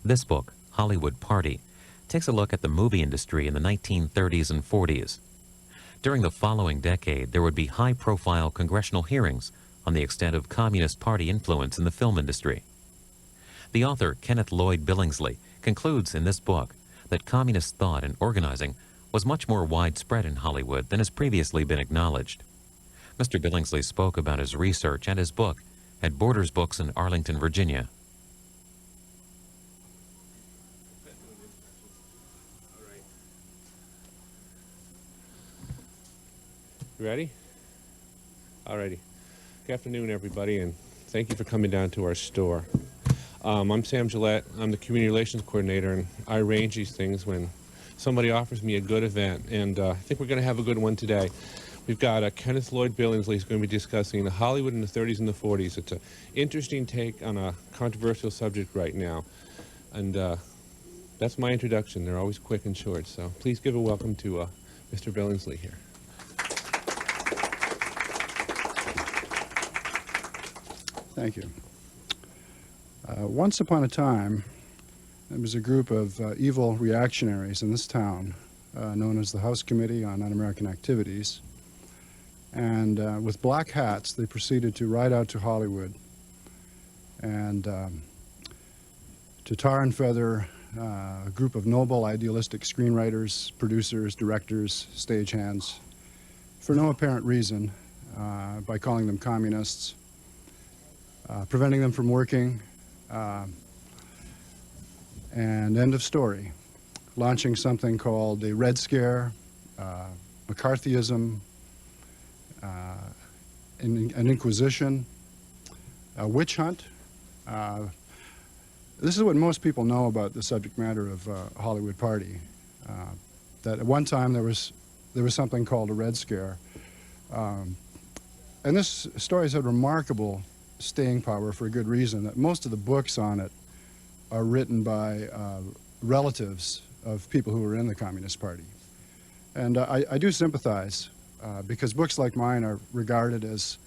This book, Hollywood Party, takes a look at the movie industry in the 1930s and 40s. During the following decade, there would be high-profile congressional hearings on the extent of Communist Party influence in the film industry. The author, Kenneth Lloyd Billingsley, concludes in this book that communist thought and organizing was much more widespread in Hollywood than has previously been acknowledged. Mr. Billingsley spoke about his research and his book at Borders Books in Arlington, Virginia. You ready? Alrighty. Good afternoon, everybody, and thank you for coming down to our store. I'm Sam Gillette. I'm the Community Relations Coordinator, and I arrange these things when somebody offers me a good event, and I think we're going to have a good one today. We've got Kenneth Lloyd Billingsley who's going to be discussing Hollywood in the 30s and the 40s. It's an interesting take on a controversial subject right now, and that's my introduction. They're always quick and short, so please give a welcome to Mr. Billingsley here. Thank you. Once upon a time, there was a group of evil reactionaries in this town known as the House Committee on Un-American Activities. And with black hats, they proceeded to ride out to Hollywood and to tar and feather a group of noble, idealistic screenwriters, producers, directors, stagehands, for no apparent reason, by calling them communists, preventing them from working, and end of story. Launching something called a Red Scare, McCarthyism, an Inquisition, a witch hunt. This is what most people know about the subject matter of Hollywood Party. That at one time there was something called a Red Scare. And this story has had remarkable staying power for a good reason, that most of the books on it are written by relatives of people who were in the Communist Party. And I do sympathize because books like mine are regarded as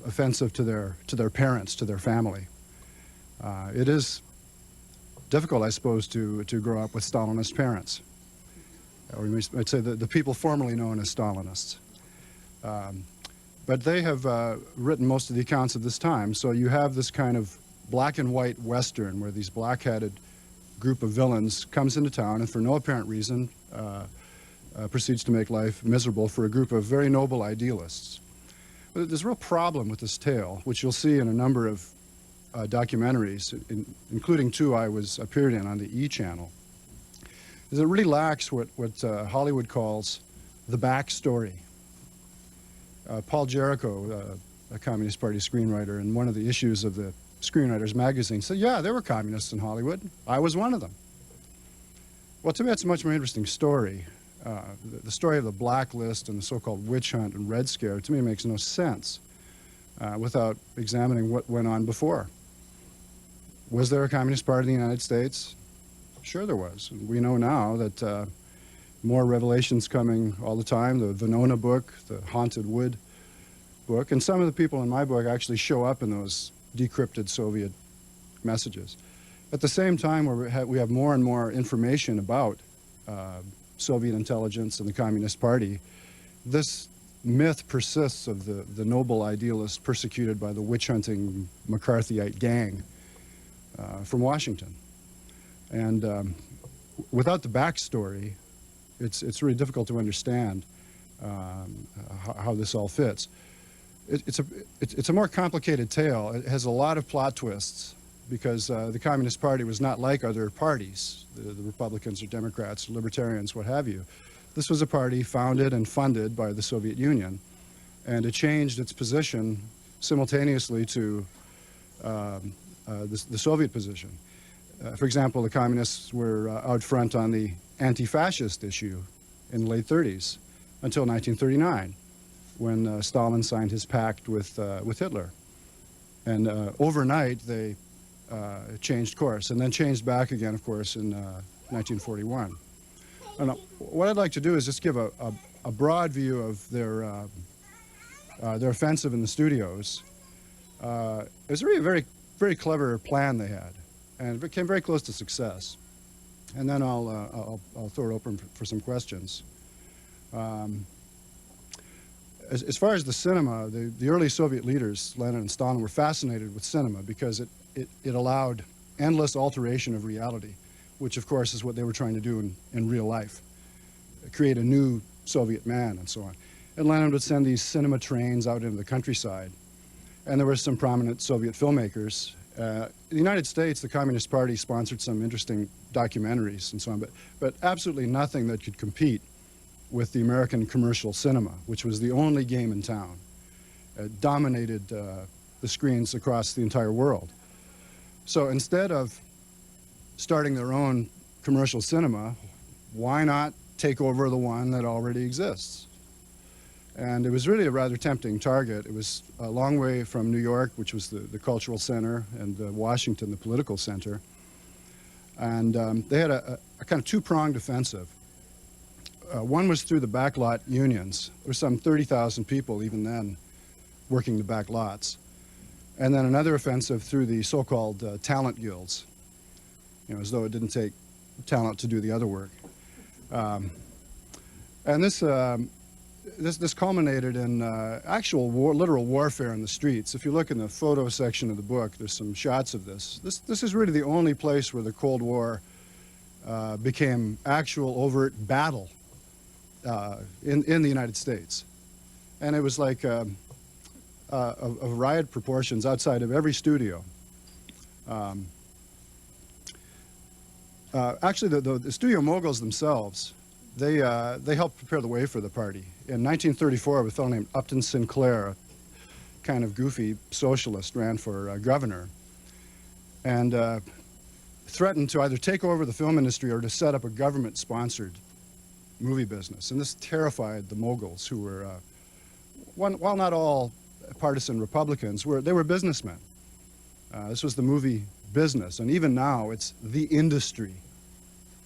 offensive to their parents, to their family. It is difficult, I suppose, to grow up with Stalinist parents, or you might say the people formerly known as Stalinists. But they have written most of the accounts of this time, so you have this kind of black and white Western where these black-hatted group of villains comes into town and for no apparent reason proceeds to make life miserable for a group of very noble idealists. But there's a real problem with this tale, which you'll see in a number of documentaries, including two I appeared in on the E! channel, is it really lacks what Hollywood calls the backstory. Paul Jericho, a Communist Party screenwriter, in one of the issues of the Screenwriters magazine said, yeah, there were communists in Hollywood. I was one of them. Well, to me, it's a much more interesting story. The story of the blacklist and the so-called witch hunt and Red Scare, to me, makes no sense without examining what went on before. Was there a Communist Party in the United States? Sure there was. We know now that more revelations coming all the time, the Venona book, the Haunted Wood book, and some of the people in my book actually show up in those decrypted Soviet messages. At the same time, we have more and more information about Soviet intelligence and the Communist Party, this myth persists of the noble idealist persecuted by the witch-hunting McCarthyite gang from Washington. And without the backstory, it's really difficult to understand how this all fits. It's a more complicated tale. It has a lot of plot twists because the Communist Party was not like other parties, the Republicans or Democrats or Libertarians, what have you. This was a party founded and funded by the Soviet Union, and it changed its position simultaneously to the Soviet position. For example, the Communists were out front on the anti-fascist issue in the late 30s until 1939, when Stalin signed his pact with Hitler. And overnight, they changed course, and then changed back again, of course, in 1941. And what I'd like to do is just give a broad view of their offensive in the studios. It was really a very, very clever plan they had. and it came very close to success. And then I'll throw it open for some questions. As far as the cinema, the early Soviet leaders, Lenin and Stalin, were fascinated with cinema because it allowed endless alteration of reality, which of course is what they were trying to do in real life, create a new Soviet man and so on. And Lenin would send these cinema trains out into the countryside, and there were some prominent Soviet filmmakers. In the United States, the Communist Party sponsored some interesting documentaries and so on, but absolutely nothing that could compete with the American commercial cinema, which was the only game in town. It dominated the screens across the entire world. So instead of starting their own commercial cinema, why not take over the one that already exists? And it was really a rather tempting target. It was a long way from New York, which was the cultural center, and Washington, the political center. And they had a kind of two-pronged offensive. One was through the backlot unions. There were some 30,000 people even then working the back lots. And then another offensive through the so-called talent guilds, you know, as though it didn't take talent to do the other work. And this culminated in actual literal warfare in the streets. If you look in the photo section of the book, there's some shots of this. This is really the only place where the Cold War became actual overt battle in the United States. And it was like of riot proportions outside of every studio. Actually, the studio moguls themselves, they helped prepare the way for the party. In 1934, a fellow named Upton Sinclair, a kind of goofy socialist, ran for governor and threatened to either take over the film industry or to set up a government-sponsored movie business. And this terrified the moguls, who were, while not all partisan Republicans, they were businessmen. This was the movie business, and even now it's the industry.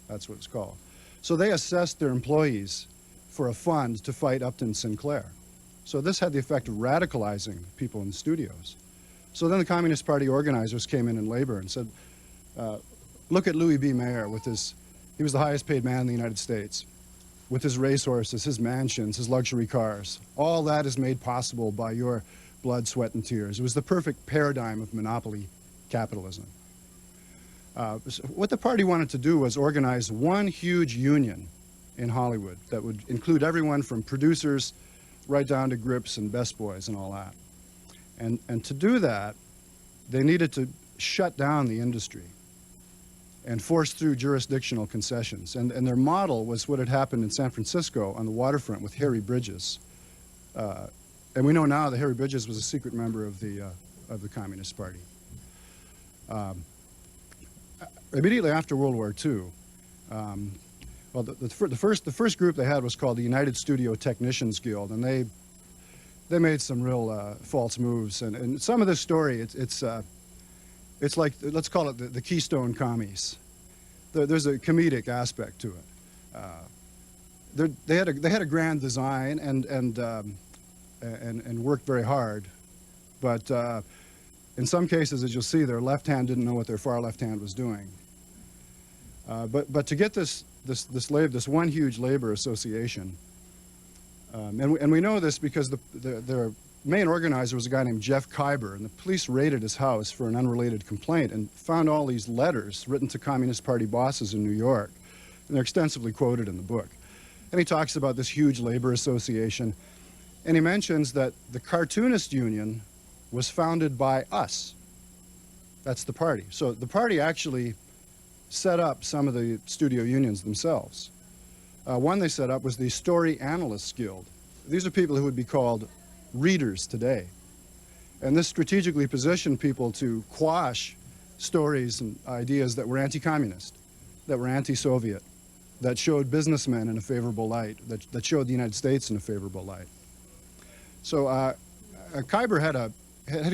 That's what it's called. So they assessed their employees for a fund to fight Upton Sinclair. So this had the effect of radicalizing people in the studios. So then the Communist Party organizers came in labor and said, look at Louis B. Mayer with he was the highest paid man in the United States, with his racehorses, his mansions, his luxury cars. All that is made possible by your blood, sweat, and tears. It was the perfect paradigm of monopoly capitalism. So what the party wanted to do was organize one huge union in Hollywood that would include everyone from producers right down to grips and best boys and all that. And to do that, they needed to shut down the industry and force through jurisdictional concessions. And their model was what had happened in San Francisco on the waterfront with Harry Bridges. And we know now that Harry Bridges was a secret member of the Communist Party. Immediately after World War II, well, the first group they had was called the United Studio Technicians Guild, and they made some real false moves. And some of this story, it's like, let's call it the Keystone Commies. There's a comedic aspect to it. They had a grand design and worked very hard, but in some cases, as you'll see, their left hand didn't know what their far left hand was doing. But to get this one huge labor association, and we know this because their main organizer was a guy named Jeff Khyber, and the police raided his house for an unrelated complaint and found all these letters written to Communist Party bosses in New York, and they're extensively quoted in the book. And he talks about this huge labor association, and he mentions that the Cartoonist Union was founded by us. That's the party. So the party actually set up some of the studio unions themselves. One they set up was the Story Analysts Guild. These are people who would be called readers today. And this strategically positioned people to quash stories and ideas that were anti-communist, that were anti-Soviet, that showed businessmen in a favorable light, that showed the United States in a favorable light. So Khyber had a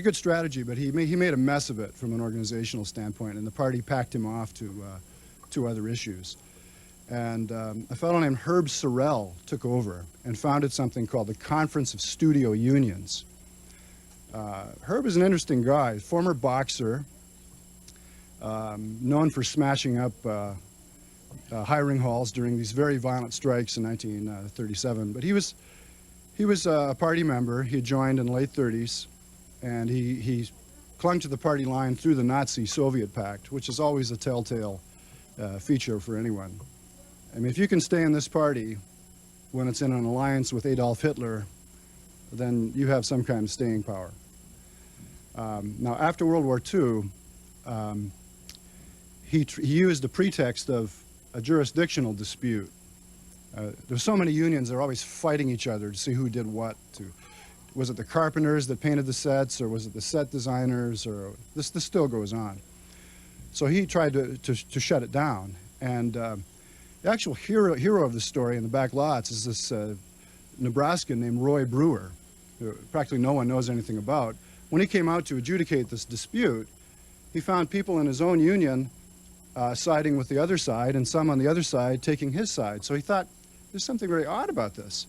good strategy, but he made a mess of it from an organizational standpoint, and the party packed him off to other issues. And a fellow named Herb Sorrell took over and founded something called the Conference of Studio Unions. Herb is an interesting guy, former boxer, known for smashing up hiring halls during these very violent strikes in 1937. But he was a party member. He had joined in the late 30s, and he clung to the party line through the Nazi-Soviet pact, which is always a telltale feature for anyone. I mean, if you can stay in this party when it's in an alliance with Adolf Hitler, then you have some kind of staying power. Now, after World War II, he used the pretext of a jurisdictional dispute. There's so many unions, they're always fighting each other to see who did what. Was it the carpenters that painted the sets, or was it the set designers, or this still goes on. So he tried to shut it down. And the actual hero of the story in the back lots is this Nebraskan named Roy Brewer, who practically no one knows anything about. When he came out to adjudicate this dispute, he found people in his own union siding with the other side, and some on the other side taking his side. So he thought, there's something very odd about this.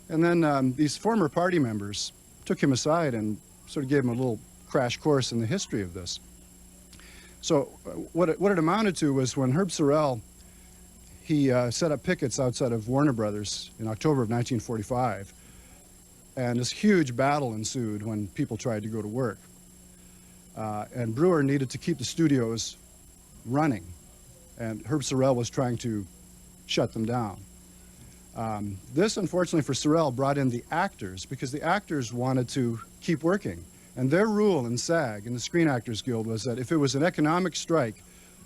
And then these former party members took him aside and sort of gave him a little crash course in the history of this. So what it amounted to was when Herb Sorrell, he set up pickets outside of Warner Brothers in October of 1945, and this huge battle ensued when people tried to go to work. And Brewer needed to keep the studios running, and Herb Sorrell was trying to shut them down. This, unfortunately for Sorrell, brought in the actors, because the actors wanted to keep working. And their rule in SAG, in the Screen Actors Guild, was that if it was an economic strike,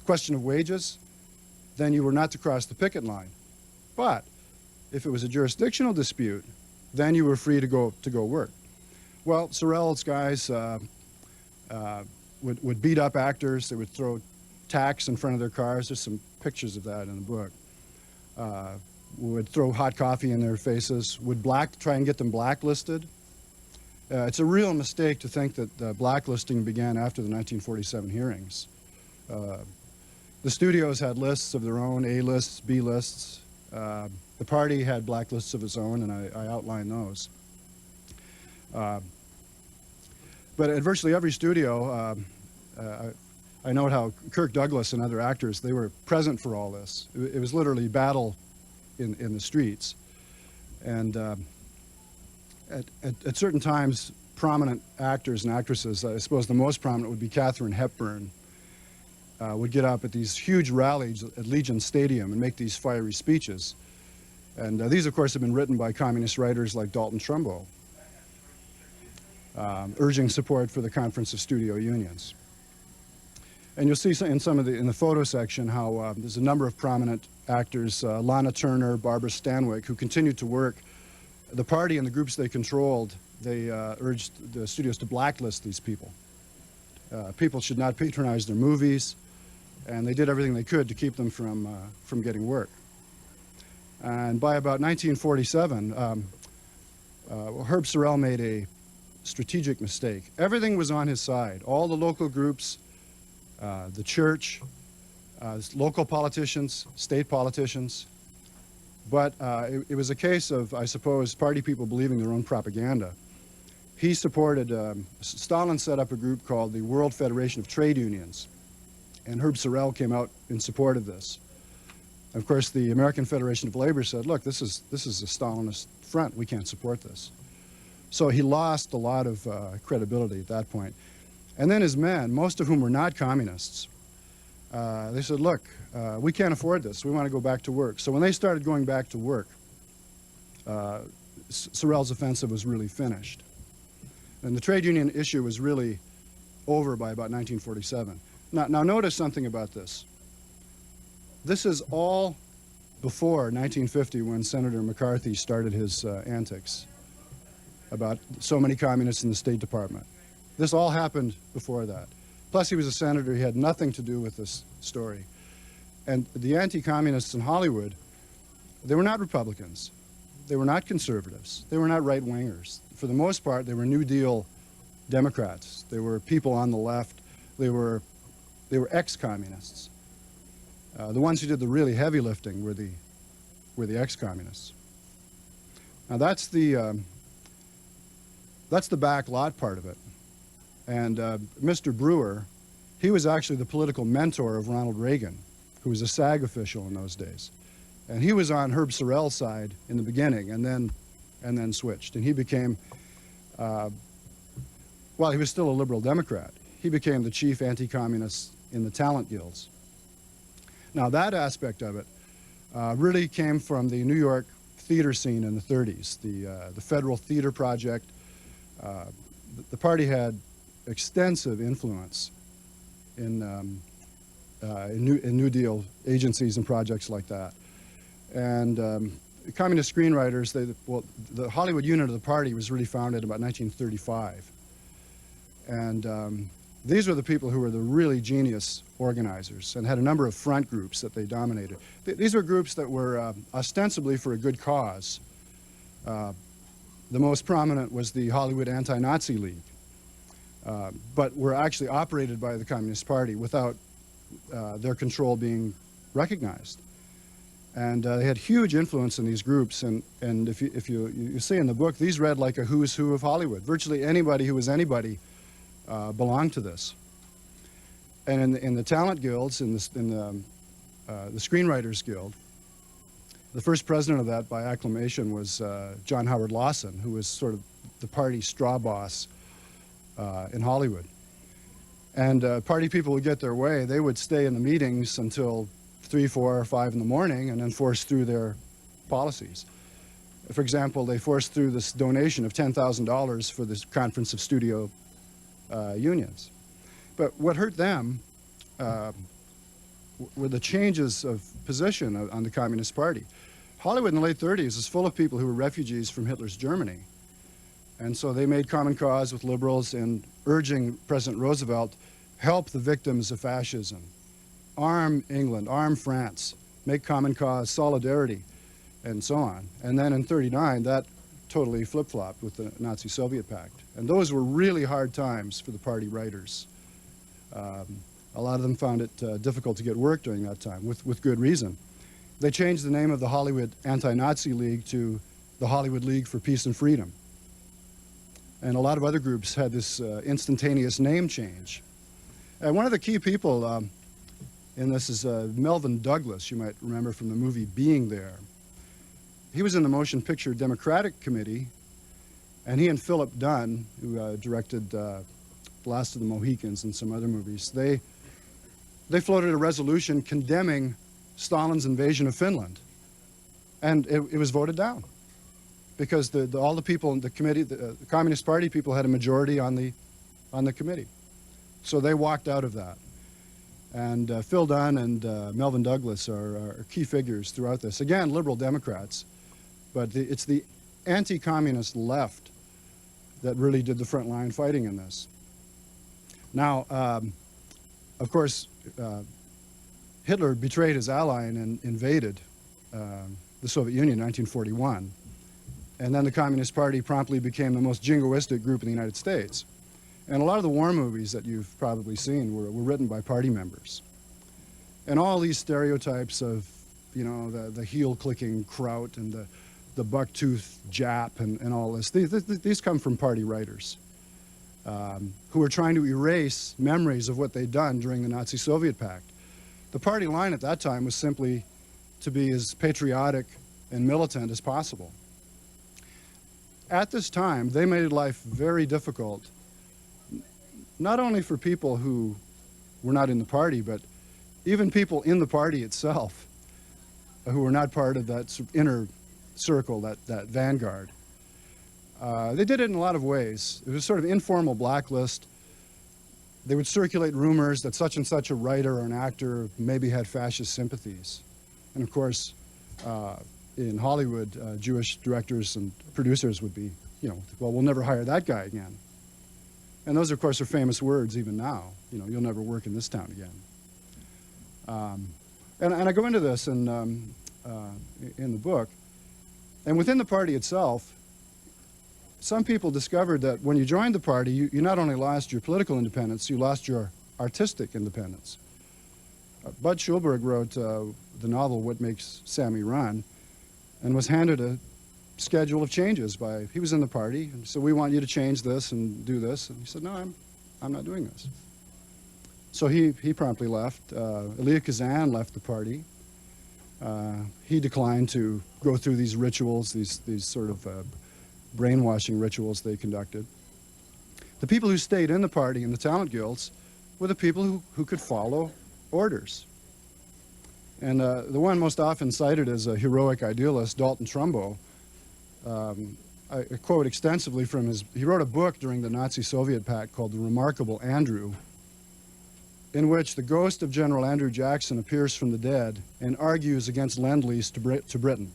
question of wages, then you were not to cross the picket line. But if it was a jurisdictional dispute, then you were free to go work. Well, Sorrell's guys would beat up actors. They would throw tacks in front of their cars. There's some pictures of that in the book. Would throw hot coffee in their faces. Would try and get them blacklisted. It's a real mistake to think that blacklisting began after the 1947 hearings. The studios had lists of their own, A lists, B lists. The party had blacklists of its own, and I outlined those. But at virtually every studio, I note how Kirk Douglas and other actors, they were present for all this. It was literally battle in the streets. And at certain times, prominent actors and actresses, I suppose the most prominent would be Katharine Hepburn, would get up at these huge rallies at Legion Stadium and make these fiery speeches. And these, of course, have been written by communist writers like Dalton Trumbo, urging support for the Conference of Studio Unions. And you'll see in the photo section how there's a number of prominent actors, Lana Turner, Barbara Stanwyck, who continued to work. The party and the groups they controlled, they urged the studios to blacklist these people. People should not patronize their movies, and they did everything they could to keep them from getting work. And by about 1947, Herb Sorrell made a strategic mistake. Everything was on his side. All the local groups, the church, local politicians, state politicians. But it was a case of, I suppose, party people believing their own propaganda. He supported, Stalin set up a group called the World Federation of Trade Unions, and Herb Sorrell came out in support of this. Of course, the American Federation of Labor said, look, this is a Stalinist front, we can't support this. So he lost a lot of credibility at that point. And then his men, most of whom were not communists, they said, look, we can't afford this, we want to go back to work. So when they started going back to work, Sorrell's offensive was really finished. And the trade union issue was really over by about 1947. Now notice something about this. This is all before 1950, when Senator McCarthy started his antics about so many communists in the State Department. This all happened before that. Plus, he was a senator. He had nothing to do with this story. And the anti-communists in Hollywood, they were not Republicans. They were not conservatives. They were not right-wingers. For the most part, they were New Deal Democrats. They were people on the left. They were ex-communists. The ones who did the really heavy lifting were the ex-communists. Now that's the back lot part of it. And Mr. Brewer, He was actually the political mentor of Ronald Reagan, who was a SAG official in those days. And he was on Herb Sorrell's side in the beginning, and then switched. And he became, well, he was still a liberal Democrat. He became the chief anti-communist in the talent guilds. Now, that aspect of it really came from the New York theater scene in the 30s, the Federal Theater Project. The party had extensive influence in New Deal agencies and projects like that. And communist screenwriters, the Hollywood unit of the party was really founded in about 1935. And these were the people who were the really genius organizers and had a number of front groups that they dominated. These were groups that were ostensibly for a good cause. The most prominent was the Hollywood Anti-Nazi League, but were actually operated by the Communist Party without their control being recognized. And they had huge influence in these groups, and if you see in the book, these read like a who's who of Hollywood. Virtually anybody who was anybody belonged to this. And in the talent guilds, in the Screenwriters Guild, the first president of that by acclamation was John Howard Lawson, who was sort of the party straw boss in Hollywood. And party people would get their way. They would stay in the meetings until 3, 4, or 5 in the morning and then force through their policies. For example, they forced through this donation of $10,000 for this Conference of Studio Unions. But what hurt them were the changes of position on the Communist Party. Hollywood in the late 30s was full of people who were refugees from Hitler's Germany. And so they made common cause with liberals in urging President Roosevelt, help the victims of fascism, arm England, arm France, make common cause, solidarity, and so on. And then in '39, that totally flip-flopped with the Nazi-Soviet pact. And those were really hard times for the party writers. A lot of them found it difficult to get work during that time, with good reason. They changed the name of the Hollywood Anti-Nazi League to the Hollywood League for Peace and Freedom. And a lot of other groups had this instantaneous name change. And one of the key people in this is Melvin Douglas, you might remember from the movie Being There. He was in the Motion Picture Democratic Committee, and he and Philip Dunn, who directed Last of the Mohicans and some other movies, they floated a resolution condemning Stalin's invasion of Finland. And it was voted down because all the people in the committee, the Communist Party people had a majority on the committee. So they walked out of that. And Phil Dunn and Melvin Douglas are key figures throughout this. Again, liberal Democrats, but it's the anti-communist left that really did the frontline fighting in this. Now, of course, Hitler betrayed his ally and invaded the Soviet Union in 1941. And then the Communist Party promptly became the most jingoistic group in the United States. And a lot of the war movies that you've probably seen were written by party members. And all these stereotypes of, you know, the heel-clicking Kraut and the buck-toothed Jap and all this, these come from party writers who were trying to erase memories of what they'd done during the Nazi-Soviet pact. The party line at that time was simply to be as patriotic and militant as possible. At this time, they made life very difficult, not only for people who were not in the party, but even people in the party itself who were not part of that inner circle, that vanguard. They did it in a lot of ways. It was sort of informal blacklist. They would circulate rumors that such and such a writer or an actor maybe had fascist sympathies. And of course, in Hollywood, Jewish directors and producers would be, you know, well, we'll never hire that guy again. And those, of course, are famous words even now. You know, you'll never work in this town again. And I go into this in the book. And within the party itself, some people discovered that when you joined the party, you not only lost your political independence, you lost your artistic independence. Bud Schulberg wrote the novel What Makes Sammy Run, and was handed a schedule of changes by, he was in the party, and so we want you to change this and do this. And he said, no, I'm not doing this. So he promptly left. Elia Kazan left the party. He declined to go through these rituals, these sort of brainwashing rituals they conducted. The people who stayed in the party and the talent guilds were the people who could follow orders. And the one most often cited as a heroic idealist, Dalton Trumbo, I quote extensively from he wrote a book during the Nazi-Soviet pact called The Remarkable Andrew, in which the ghost of General Andrew Jackson appears from the dead and argues against Lend-Lease to Britain.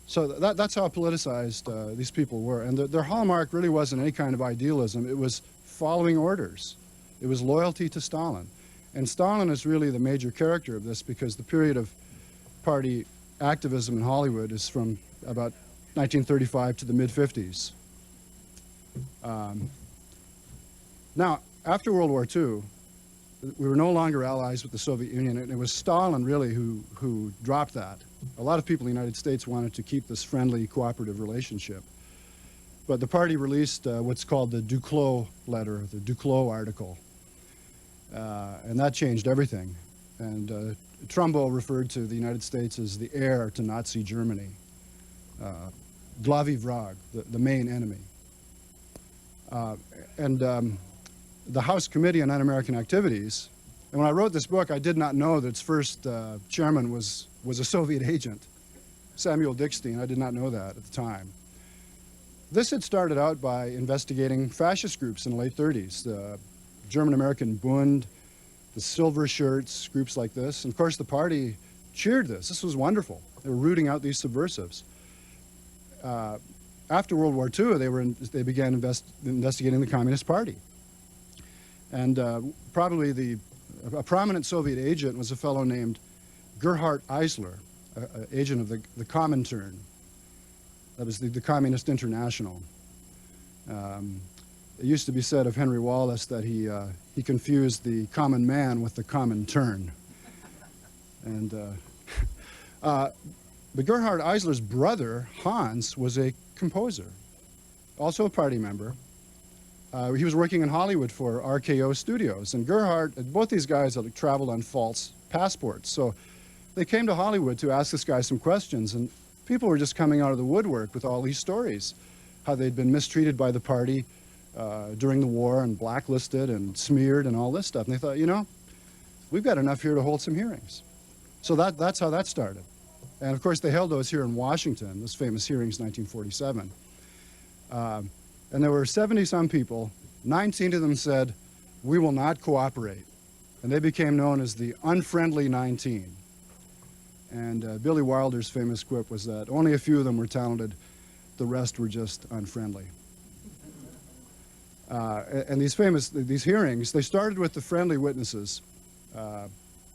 So that's how politicized these people were. And their hallmark really wasn't any kind of idealism. It was following orders. It was loyalty to Stalin. And Stalin is really the major character of this, because the period of party activism in Hollywood is from about 1935 to the mid-50s. Now, after World War II, we were no longer allies with the Soviet Union, and it was Stalin really who dropped that. A lot of people in the United States wanted to keep this friendly, cooperative relationship. But the party released what's called the Duclos letter, the Duclos article, and that changed everything. And Trumbo referred to the United States as the heir to Nazi Germany, Glavi Vrag, the main enemy. The House Committee on Un-American Activities, and when I wrote this book, I did not know that its first chairman was a Soviet agent, Samuel Dickstein. I did not know that at the time. This had started out by investigating fascist groups in the late 30s, the German-American Bund, the Silver Shirts, groups like this. And of course, the party cheered this. This was wonderful. They were rooting out these subversives. After World War II, they began investigating the Communist Party. And probably a prominent Soviet agent was a fellow named Gerhard Eisler, an agent of the Comintern. That was the Communist International. It used to be said of Henry Wallace that he confused the common man with the Comintern. And but Gerhard Eisler's brother, Hans, was a composer, also a party member. He was working in Hollywood for RKO Studios, and Gerhard, both these guys had traveled on false passports. So they came to Hollywood to ask this guy some questions, and people were just coming out of the woodwork with all these stories, how they'd been mistreated by the party during the war and blacklisted and smeared and all this stuff. And they thought, you know, we've got enough here to hold some hearings. So that's how that started. And of course, they held those here in Washington, those famous hearings in 1947. And there were 70-some people. 19 of them said, we will not cooperate. And they became known as the Unfriendly 19. And Billy Wilder's famous quip was that only a few of them were talented, the rest were just unfriendly. And these hearings, they started with the friendly witnesses.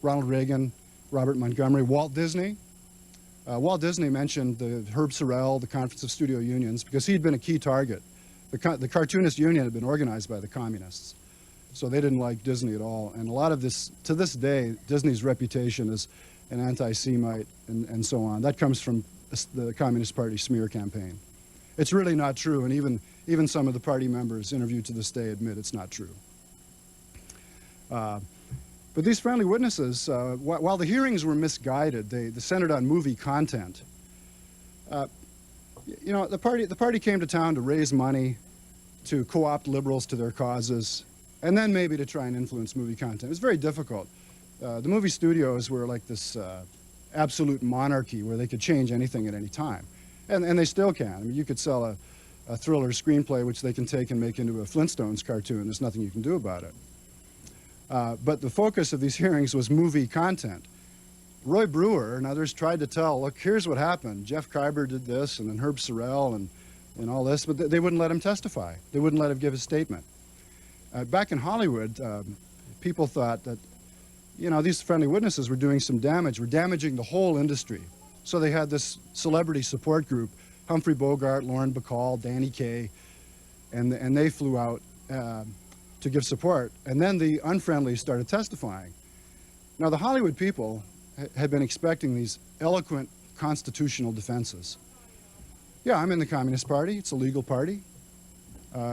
Ronald Reagan, Robert Montgomery, Walt Disney. Walt Disney mentioned the Herb Sorrell, the Conference of Studio Unions, because he'd been a key target. The cartoonist union had been organized by the communists, so they didn't like Disney at all. And a lot of this, to this day, Disney's reputation as an anti-Semite and so on, that comes from the Communist Party smear campaign. It's really not true, and even some of the party members interviewed to this day admit it's not true. But these friendly witnesses, while the hearings were misguided, they centered on movie content. You know, the party came to town to raise money, to co-opt liberals to their causes, and then maybe to try and influence movie content. It was very difficult. The movie studios were like this absolute monarchy where they could change anything at any time. And they still can. I mean, you could sell a thriller screenplay which they can take and make into a Flintstones cartoon. There's nothing you can do about it. But the focus of these hearings was movie content. Roy Brewer and others tried to tell, look, here's what happened. Jeff Kuyber did this, and then Herb Sorrell and all this, but they wouldn't let him testify. They wouldn't let him give a statement. Back in Hollywood, people thought that, you know, these friendly witnesses were doing some damage, were damaging the whole industry. So they had this celebrity support group, Humphrey Bogart, Lauren Bacall, Danny Kaye, and they flew out to give support. And then the unfriendly started testifying. Now, the Hollywood people had been expecting these eloquent constitutional defenses. Yeah, I'm in the Communist Party. It's a legal party.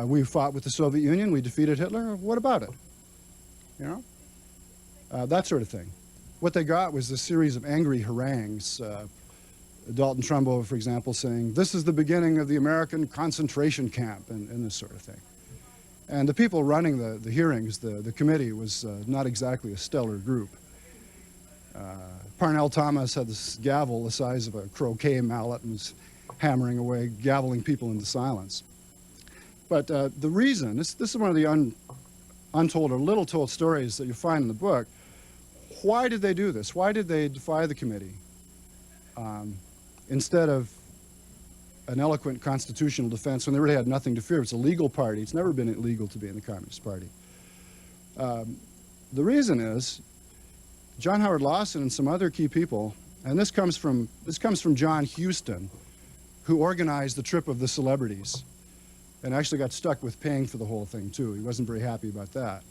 We fought with the Soviet Union. We defeated Hitler. What about it? you know? That sort of thing. What they got was a series of angry harangues. Dalton Trumbo, for example, saying, "This is the beginning of the American concentration camp," and this sort of thing. And the people running the hearings, the committee, was not exactly a stellar group. Parnell Thomas had this gavel the size of a croquet mallet and was hammering away, gaveling people into silence. But the reason, this is one of the untold or little-told stories that you find in the book. Why did they do this? Why did they defy the committee instead of an eloquent constitutional defense when they really had nothing to fear? It's a legal party. It's never been illegal to be in the Communist Party. The reason is John Howard Lawson and some other key people, and this comes from John Huston, who organized the trip of the celebrities and actually got stuck with paying for the whole thing too. He wasn't very happy about that.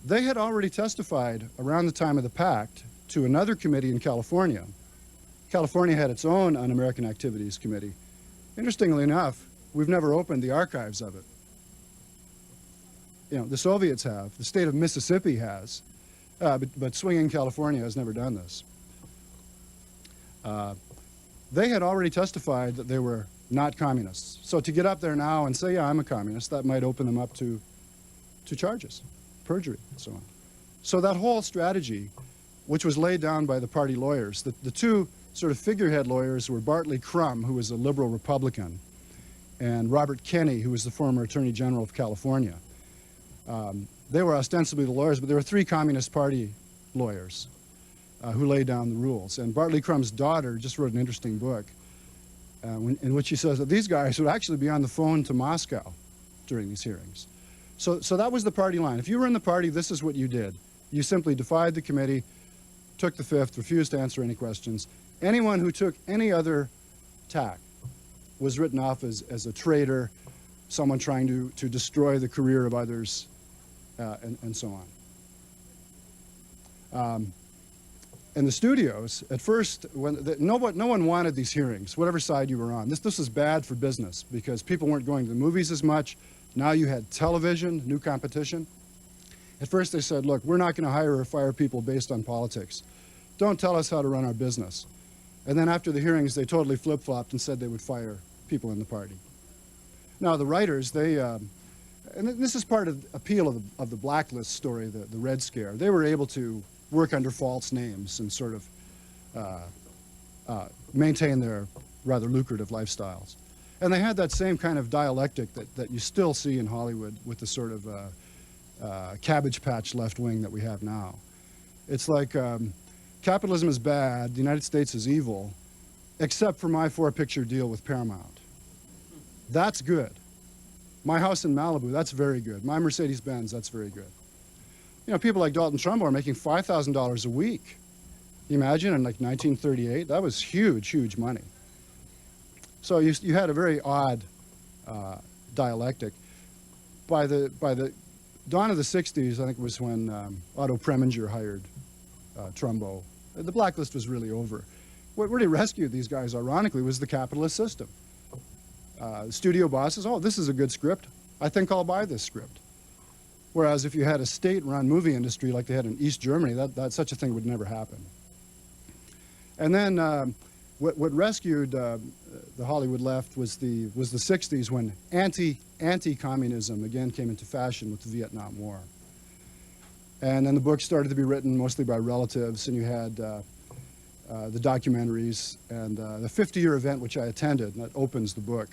They had already testified around the time of the pact to another committee in California. California had its own Un-American Activities Committee. Interestingly enough, we've never opened the archives of it. You know, the Soviets have, the state of Mississippi has, but swinging California has never done this. They had already testified that they were not communists. So to get up there now and say, yeah, I'm a communist, that might open them up to charges, perjury, and so on. So that whole strategy, which was laid down by the party lawyers, the two sort of figurehead lawyers were Bartley Crum, who was a liberal Republican, and Robert Kenney, who was the former Attorney General of California. They were ostensibly the lawyers, but there were three Communist Party lawyers who laid down the rules. And Bartley Crum's daughter just wrote an interesting book in which she says that these guys would actually be on the phone to Moscow during these hearings. So that was the party line. If you were in the party, this is what you did. You simply defied the committee, took the fifth, refused to answer any questions. Anyone who took any other tack was written off as a traitor, someone trying to destroy the career of others, and so on. In the studios, at first, no one wanted these hearings, whatever side you were on. This was bad for business because people weren't going to the movies as much. Now you had television, new competition. At first they said, look, we're not going to hire or fire people based on politics. Don't tell us how to run our business. And then after the hearings, they totally flip-flopped and said they would fire people in the party. Now the writers, and this is part of the appeal of the blacklist story, the Red Scare. They were able to work under false names and sort of maintain their rather lucrative lifestyles. And they had that same kind of dialectic that you still see in Hollywood with the sort of Cabbage Patch left wing that we have now. It's like capitalism is bad, the United States is evil, except for my 4-picture deal with Paramount. That's good. My house in Malibu, that's very good. My Mercedes-Benz, that's very good. You know, people like Dalton Trumbo are making $5,000 a week. Can you imagine in like 1938? That was huge, huge money. So you had a very odd dialectic. By the dawn of the 60s, I think it was when Otto Preminger hired Trumbo. The blacklist was really over. What really rescued these guys, ironically, was the capitalist system. Studio bosses, oh, this is a good script. I think I'll buy this script. Whereas if you had a state-run movie industry like they had in East Germany, such a thing would never happen. And then what rescued the Hollywood left was the 60s when anti-communism again came into fashion with the Vietnam War. And then the books started to be written mostly by relatives, and you had the documentaries and the 50-year event which I attended, and that opens the book.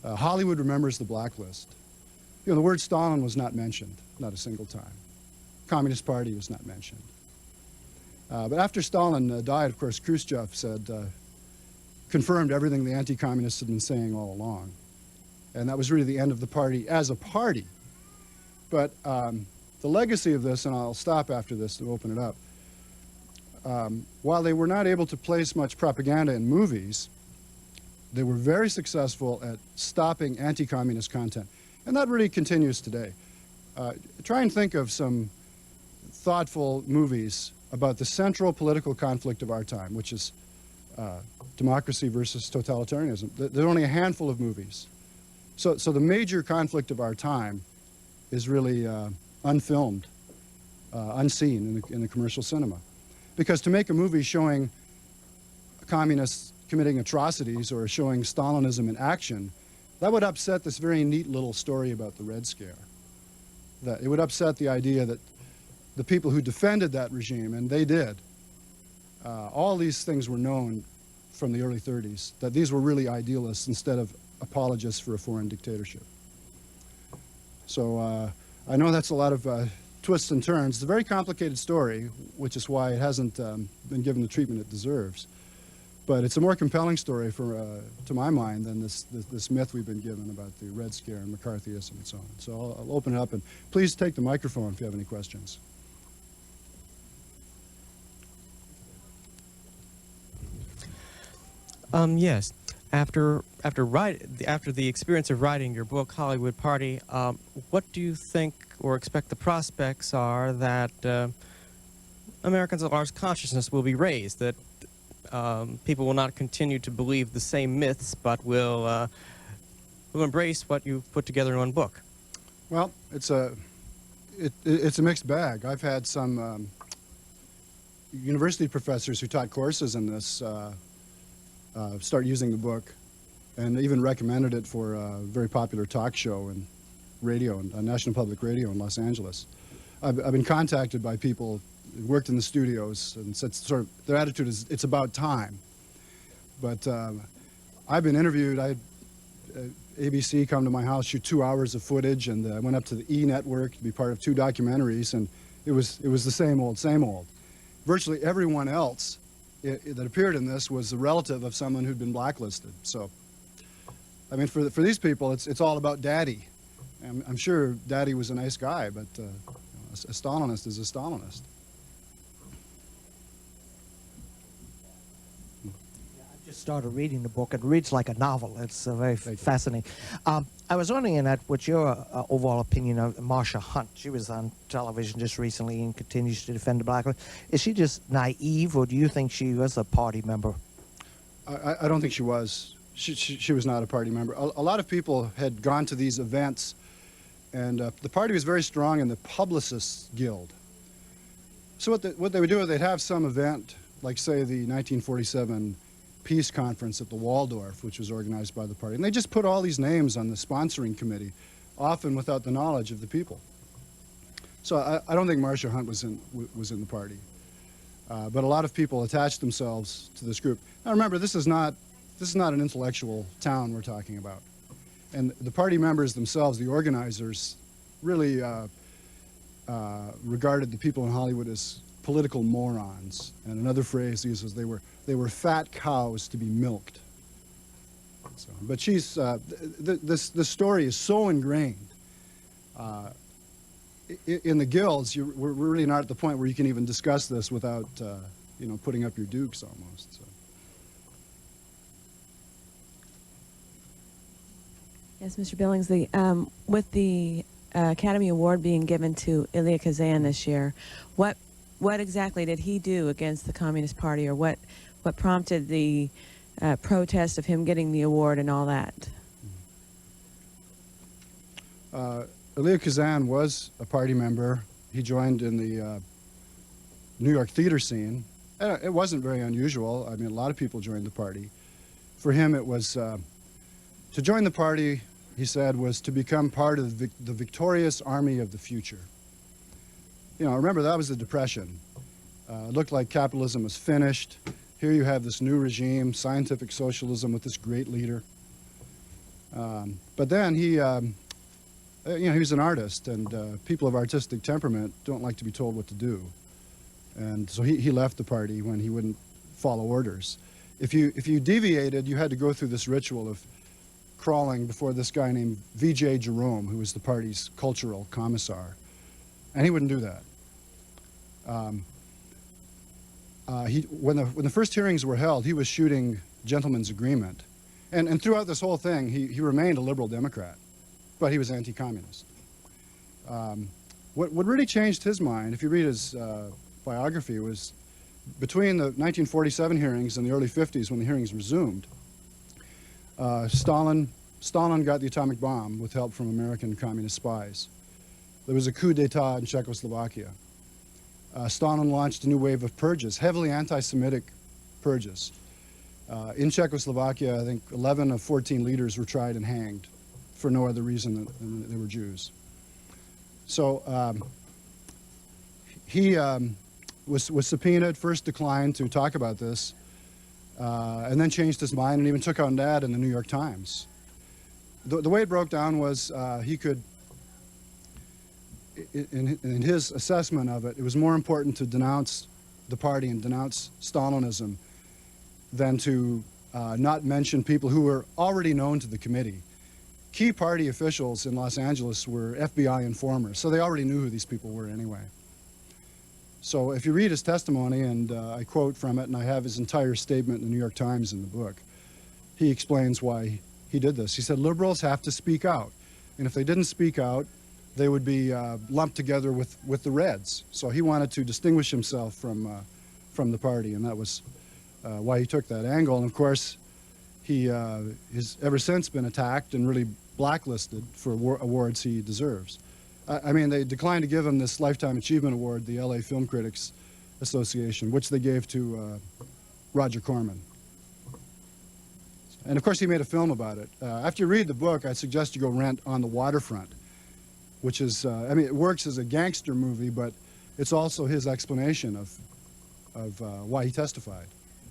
Hollywood remembers the blacklist. You know, the word Stalin was not mentioned, not a single time. Communist Party was not mentioned. But after Stalin died, of course, Khrushchev confirmed everything the anti-communists had been saying all along. And that was really the end of the party as a party. But the legacy of this, and I'll stop after this to open it up, while they were not able to place much propaganda in movies, they were very successful at stopping anti-communist content. And that really continues today. Try and think of some thoughtful movies about the central political conflict of our time, which is democracy versus totalitarianism. There are only a handful of movies. So the major conflict of our time is really unfilmed unseen in the commercial cinema. Because to make a movie showing communists committing atrocities or showing Stalinism in action, that would upset this very neat little story about the Red Scare. That it would upset the idea that the people who defended that regime, and they did, all these things were known from the early 30s, that these were really idealists instead of apologists for a foreign dictatorship. So I know that's a lot of twists and turns. It's a very complicated story, which is why it hasn't been given the treatment it deserves. But it's a more compelling story, to my mind, than this myth we've been given about the Red Scare and McCarthyism and so on. So I'll open it up, and please take the microphone if you have any questions. Yes. After the experience of writing your book, Hollywood Party, what do you think or expect the prospects are that Americans at large consciousness will be raised, that people will not continue to believe the same myths, but will embrace what you put together in one book? Well, it's a mixed bag. I've had some university professors who taught courses in this start using the book, and even recommended it for a very popular talk show and radio, and National Public Radio in Los Angeles. I've been contacted by people who worked in the studios, and said sort of their attitude is it's about time. But I've been interviewed. I had ABC come to my house, shoot 2 hours of footage, and I went up to the E! Network to be part of 2 documentaries, and it was the same old, same old. Virtually everyone else that appeared in this was a relative of someone who'd been blacklisted. So, I mean, for these people, it's all about Daddy. I'm sure Daddy was a nice guy, but a Stalinist is a Stalinist. I just started reading the book. It reads like a novel. It's very fascinating. I was wondering what's your overall opinion of Marcia Hunt? She was on television just recently and continues to defend the black list. Is she just naive, or do you think she was a party member? I don't think she was. She was not a party member. A lot of people had gone to these events, and the party was very strong in the Publicists Guild. So what they would do is they'd have some event, like say the 1947 Peace Conference at the Waldorf, which was organized by the party, and they just put all these names on the sponsoring committee, often without the knowledge of the people. So I don't think Marcia Hunt was in the party, but a lot of people attached themselves to this group. Now remember, this is not an intellectual town we're talking about, and the party members themselves, the organizers, really regarded the people in Hollywood as political morons. And another phrase he uses, they were fat cows to be milked. So, but she's this story is so ingrained in the guilds. We're really not at the point where you can even discuss this without putting up your dukes almost. So. Yes, Mr. Billingsley, with the Academy Award being given to Elia Kazan this year, what exactly did he do against the Communist Party, or what prompted the protest of him getting the award and all that? Elia Kazan was a party member. He joined in the New York theater scene. It wasn't very unusual. I mean, a lot of people joined the party. For him, it was to join the party, he said, was to become part of the victorious army of the future. Remember, that was the Depression. It looked like capitalism was finished. Here you have this new regime, scientific socialism, with this great leader. But then he was an artist, and people of artistic temperament don't like to be told what to do. And so he left the party when he wouldn't follow orders. If you deviated, you had to go through this ritual of crawling before this guy named V.J. Jerome, who was the party's cultural commissar. And he wouldn't do that. When the first hearings were held, he was shooting gentleman's agreement. And throughout this whole thing, he remained a liberal Democrat, but he was anti-communist. What really changed his mind, if you read his biography, was between the 1947 hearings and the early 50s, when the hearings resumed, Stalin got the atomic bomb with help from American communist spies. There was a coup d'etat in Czechoslovakia. Stalin launched a new wave of purges, heavily anti-Semitic purges. In Czechoslovakia, I think 11 of 14 leaders were tried and hanged for no other reason than they were Jews. So he was subpoenaed, first declined to talk about this, and then changed his mind and even took out an ad in the New York Times. The way it broke down was he could, in his assessment of it, it was more important to denounce the party and denounce Stalinism than to not mention people who were already known to the committee. Key party officials in Los Angeles were FBI informers, so they already knew who these people were anyway. So if you read his testimony, and I quote from it, and I have his entire statement in the New York Times in the book, he explains why he did this. He said liberals have to speak out, and if they didn't speak out, they would be lumped together with the Reds. So he wanted to distinguish himself from the party, and that was why he took that angle. And of course, he has ever since been attacked and really blacklisted for awards he deserves. I mean, they declined to give him this Lifetime Achievement Award, the LA Film Critics Association, which they gave to Roger Corman. And of course, he made a film about it. After you read the book, I suggest you go rent On the Waterfront, which is, I mean, it works as a gangster movie, but it's also his explanation of why he testified.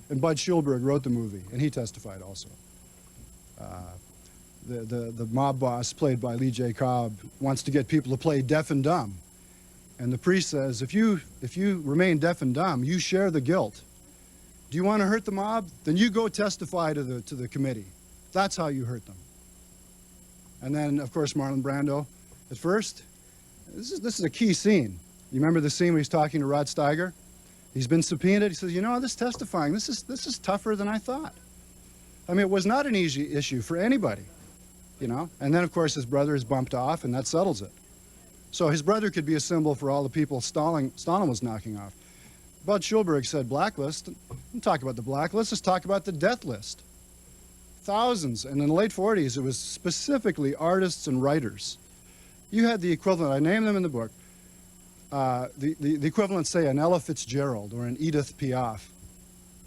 And Bud Schulberg wrote the movie, and he testified also. The mob boss, played by Lee J. Cobb, wants to get people to play deaf and dumb. And the priest says, if you remain deaf and dumb, you share the guilt. Do you want to hurt the mob? Then you go testify to the committee. That's how you hurt them. And then, of course, Marlon Brando. At first, this is a key scene. You remember the scene where he's talking to Rod Steiger? He's been subpoenaed. He says, you know, this testifying, this is tougher than I thought. I mean, it was not an easy issue for anybody, you know? And then, of course, his brother is bumped off, and that settles it. So his brother could be a symbol for all the people Stalin was knocking off. Bud Schulberg said blacklist. Don't talk about the blacklist. Let's talk about the death list. Thousands. And in the late 40s, it was specifically artists and writers. You had the equivalent. I name them in the book. The equivalent, say, an Ella Fitzgerald or an Edith Piaf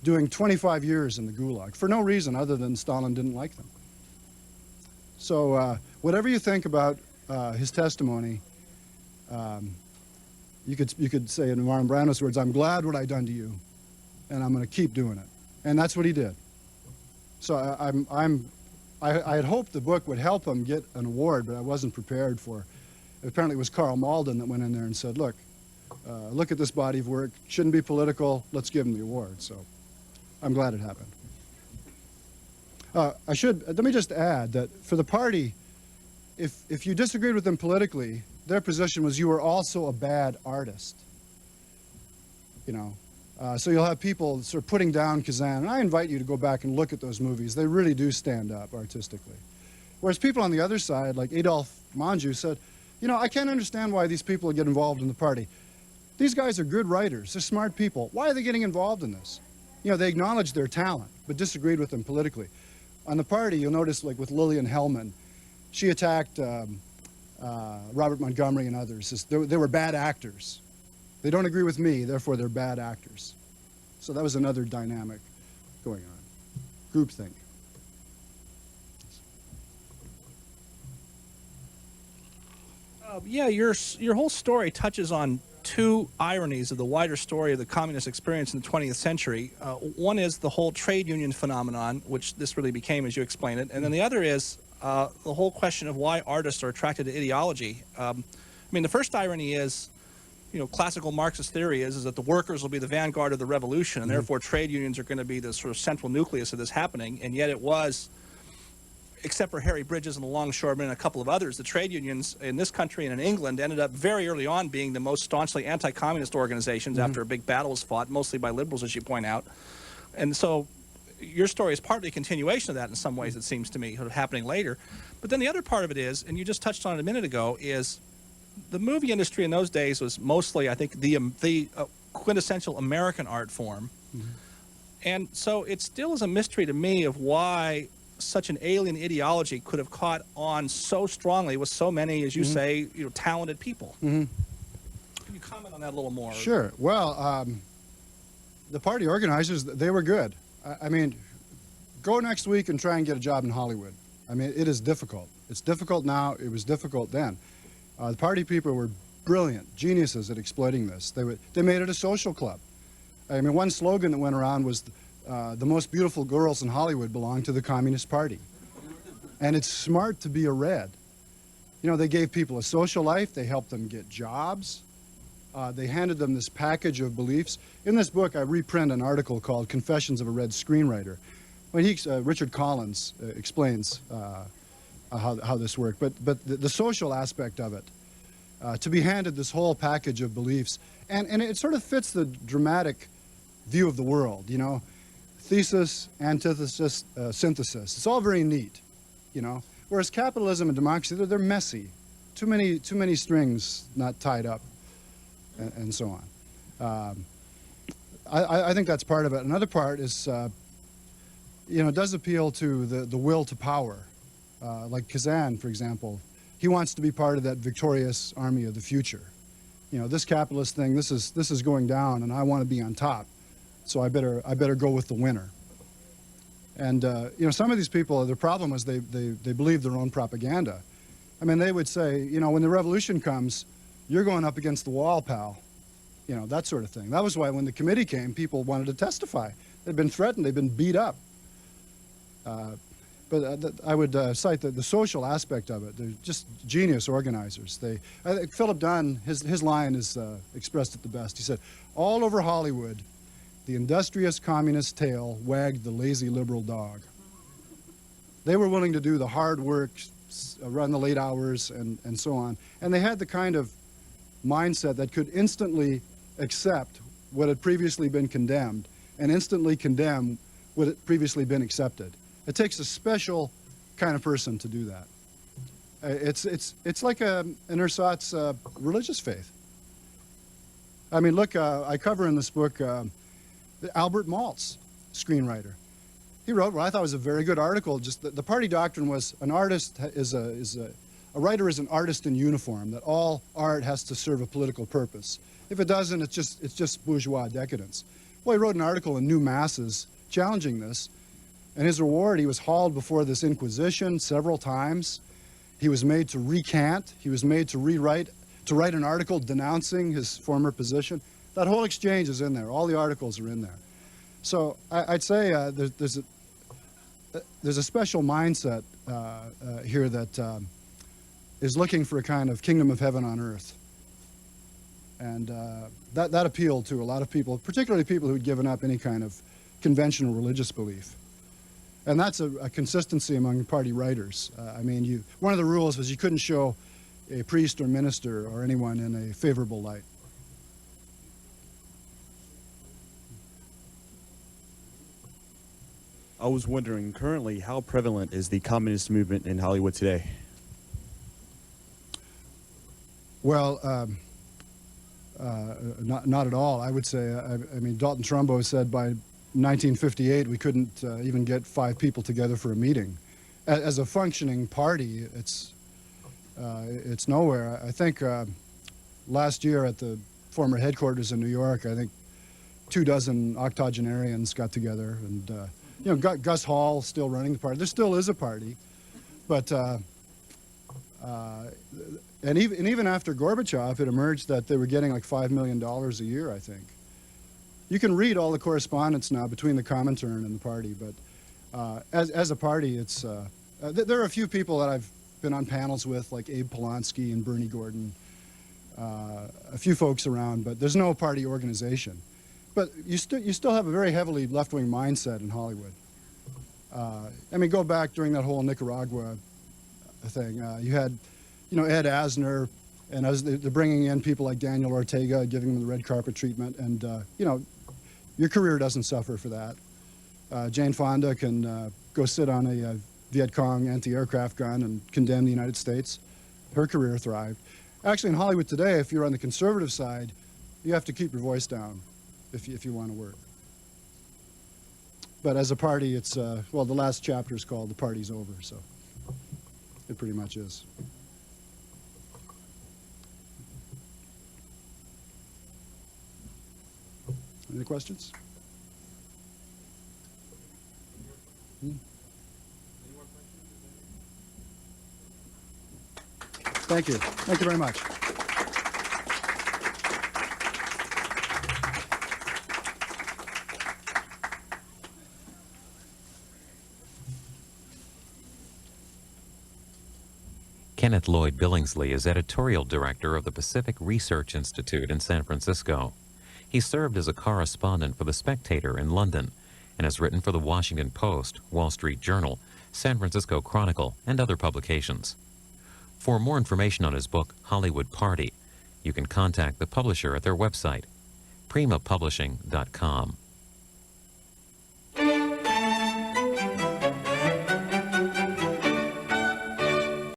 doing 25 years in the Gulag for no reason other than Stalin didn't like them. So whatever you think about his testimony, you could say in Marlon Brando's words, I'm glad what I done to you, and I'm going to keep doing it. And that's what he did. So I had hoped the book would help him get an award, but I wasn't prepared for. Apparently it was Carl Malden that went in there and said, look at this body of work, shouldn't be political, let's give him the award. So I'm glad it happened. Let me just add that for the party, if you disagreed with them politically, their position was you were also a bad artist. You know, so you'll have people sort of putting down Kazan, and I invite you to go back and look at those movies. They really do stand up artistically. Whereas people on the other side, like Adolphe Monjou, said, you know, I can't understand why these people get involved in the party. These guys are good writers. They're smart people. Why are they getting involved in this? You know, they acknowledged their talent, but disagreed with them politically. On the party, you'll notice, like with Lillian Hellman, she attacked Robert Montgomery and others. They were bad actors. They don't agree with me, therefore they're bad actors. So that was another dynamic going on. Groupthink. Yeah, your whole story touches on two ironies of the wider story of the communist experience in the 20th century. One is the whole trade union phenomenon, which this really became, as you explain it, and then the other is the whole question of why artists are attracted to ideology. I mean, the first irony is, you know, classical Marxist theory is that the workers will be the vanguard of the revolution, and therefore trade unions are going to be the sort of central nucleus of this happening, and yet it was, except for Harry Bridges and the Longshoremen and a couple of others, the trade unions in this country and in England ended up very early on being the most staunchly anti-communist organizations after a big battle was fought, mostly by liberals, as you point out. And so your story is partly a continuation of that in some ways, it seems to me, sort of happening later. But then the other part of it is, and you just touched on it a minute ago, is the movie industry in those days was mostly, I think, the quintessential American art form. And so it still is a mystery to me of why such an alien ideology could have caught on so strongly with so many, as you say, you know, talented people. you comment on that a little more? Sure. Well, the party organizers, they were good. I mean, go next week and try and get a job in Hollywood. I mean, it is difficult. It's difficult now. It was difficult then. The party people were brilliant, geniuses at exploiting this. They made it a social club. I mean, one slogan that went around was, the most beautiful girls in Hollywood belong to the Communist Party. And it's smart to be a red. You know, they gave people a social life. They helped them get jobs. They handed them this package of beliefs. In this book, I reprint an article called Confessions of a Red Screenwriter. When Richard Collins explains how this worked. But the social aspect of it, to be handed this whole package of beliefs, and it sort of fits the dramatic view of the world, you know, thesis, antithesis, synthesis. It's all very neat, you know. Whereas capitalism and democracy, they're messy. Too many strings not tied up, and so on. I think that's part of it. Another part is, you know, it does appeal to the will to power. Like Kazan, for example, he wants to be part of that victorious army of the future. You know, this capitalist thing, this is going down, and I want to be on top, so I better go with the winner. And you know, some of these people, their problem was they believed their own propaganda. I mean, they would say, you know, when the revolution comes, you're going up against the wall, pal. You know, that sort of thing. That was why when the committee came, people wanted to testify. They'd been threatened, they'd been beat up. But I would cite the social aspect of it. They're just genius organizers. I think Philip Dunn, his line is expressed it the best. He said, all over Hollywood, the industrious communist tail wagged the lazy liberal dog. They were willing to do the hard work, run the late hours, and so on. And they had the kind of mindset that could instantly accept what had previously been condemned and instantly condemn what had previously been accepted. It takes a special kind of person to do that. It's like an ersatz religious faith. I mean, look, I cover in this book Albert Maltz, screenwriter. He wrote what I thought was a very good article. Just the party doctrine was an artist a writer is an artist in uniform. That all art has to serve a political purpose. If it doesn't, it's just bourgeois decadence. Well, he wrote an article in New Masses challenging this. And his reward, he was hauled before this Inquisition several times. He was made to recant. He was made to write an article denouncing his former position. That whole exchange is in there. All the articles are in there. So I'd say there's a special mindset here that is looking for a kind of kingdom of heaven on earth. And that appealed to a lot of people, particularly people who'd given up any kind of conventional religious belief. And that's a consistency among party writers. I mean, one of the rules was you couldn't show a priest or minister or anyone in a favorable light. I was wondering, currently, how prevalent is the communist movement in Hollywood today? Well, not at all, I would say. I mean, Dalton Trumbo said by 1958 we couldn't even get 5 people together for a meeting. As a functioning party, it's nowhere. I think last year at the former headquarters in New York, I think 24 octogenarians got together, and you know, Gus Hall still running the party. There still is a party, but and even after Gorbachev, it emerged that they were getting like $5 million a year, I think. You can read all the correspondence now between the Comintern and the party, but as a party, it's there are a few people that I've been on panels with, like Abe Polonsky and Bernie Gordon, a few folks around, but there's no party organization. But you still have a very heavily left-wing mindset in Hollywood. I mean, go back during that whole Nicaragua thing. You had, you know, Ed Asner, and as they're bringing in people like Daniel Ortega, giving them the red carpet treatment, and you know, your career doesn't suffer for that. Jane Fonda can go sit on a Viet Cong anti-aircraft gun and condemn the United States. Her career thrived. Actually, in Hollywood today, if you're on the conservative side, you have to keep your voice down if you want to work. But as a party, it's, well, the last chapter is called The Party's Over, so it pretty much is. Any questions? Thank you. Thank you very much. Kenneth Lloyd Billingsley is editorial director of the Pacific Research Institute in San Francisco. He served as a correspondent for The Spectator in London and has written for The Washington Post, Wall Street Journal, San Francisco Chronicle, and other publications. For more information on his book, Hollywood Party, you can contact the publisher at their website, primapublishing.com.